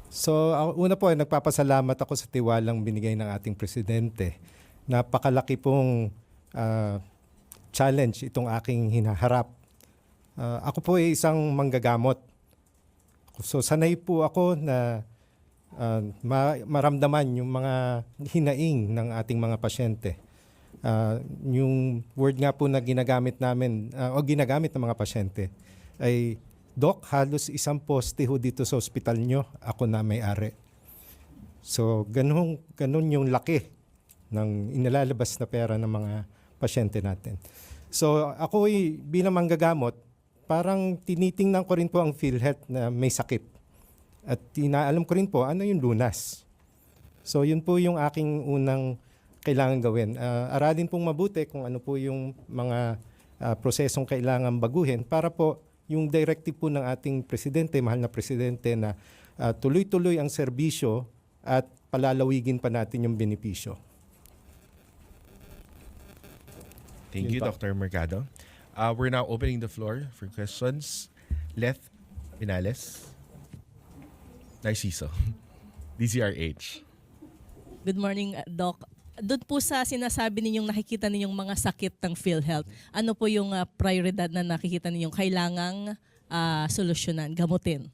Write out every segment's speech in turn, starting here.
So, una po ay nagpapasalamat ako sa tiwalang binigay ng ating presidente. Napakalaki pong ah, challenge itong aking hinaharap. Ako po ay isang manggagamot. So, sanay po ako na maramdaman yung mga hinaing ng ating mga pasyente. Yung word nga po na ginagamit namin o ginagamit ng mga pasyente ay, Doc, halos isang poste ho dito sa ospital nyo, ako na may-ari. So, ganun yung laki ng inilalabas na pera ng mga pasyente natin. So, ako bilang manggagamot, parang tinitingnan ko rin po ang PhilHealth na may sakit. At inaalam ko rin po ano yung lunas. So, yun po yung aking unang kailangan gawin. Aralin pong mabuti kung ano po yung mga prosesong kailangan baguhin para po yung directive po ng ating presidente, mahal na presidente, na tuloy-tuloy ang serbisyo at palalawigin pa natin yung benepisyo. Thank you, Dr. Mercado. We're now opening the floor for questions. Leth Pinales, Narciso, DZRH. Good morning, Doc. Doon po sa sinasabi ninyong nakikita ninyong mga sakit ng PhilHealth, ano po yung prioridad na nakikita ninyong kailangang solusyonan, gamutin?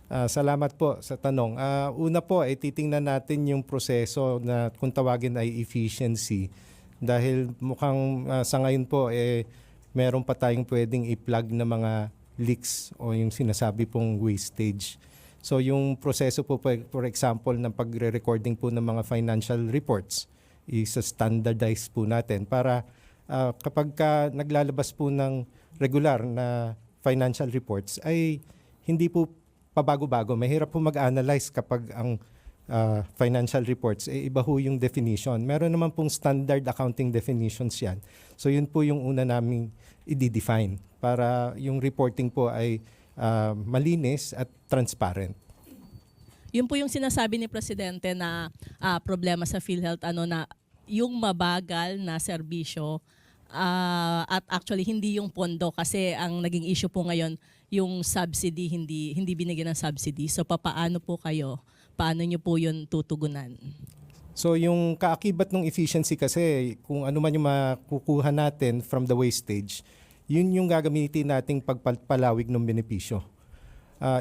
Salamat po sa tanong. Una po ay titingnan natin yung proseso na kung tawagin ay efficiency. Dahil mukhang sa ngayon po meron pa tayong pwedeng i-plug na mga leaks o yung sinasabi pong wastage. So yung proseso po, for example, ng pagre-recording po ng mga financial reports, isa-standardize po natin para kapag naglalabas po ng regular na financial reports ay hindi po pabago-bago. Mahirap po mag-analyze kapag ang financial reports, iba ho yung definition. Meron naman pong standard accounting definitions yan. So yun po yung una naming i-define para yung reporting po ay malinis at transparent. Yun po yung sinasabi ni Presidente na problema sa PhilHealth, na yung mabagal na serbisyo at actually hindi yung pondo kasi ang naging issue po ngayon yung subsidy, hindi binigyan ng subsidy. So paano po kayo? Paano nyo po yun tutugunan? So yung kaakibat ng efficiency kasi kung ano man yung makukuha natin from the wastage, yun yung gagamitin nating pagpalawig ng benepisyo.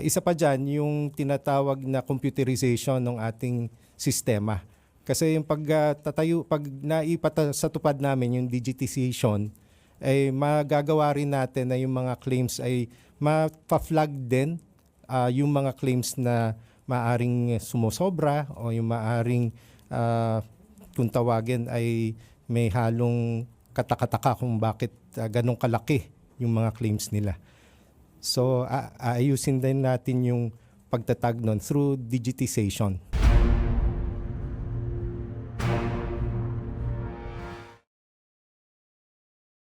Isa pa dyan, yung tinatawag na computerization ng ating sistema. Kasi yung pag naipata sa tupad namin yung digitization, ay magagawa rin natin na yung mga claims ay ma-flag din yung mga claims na maaring sumosobra o yung maaring kung tawagin ay may halong katakataka kung bakit ganong kalaki yung mga claims nila. So, aayusin din natin yung pagtatag nun through digitization.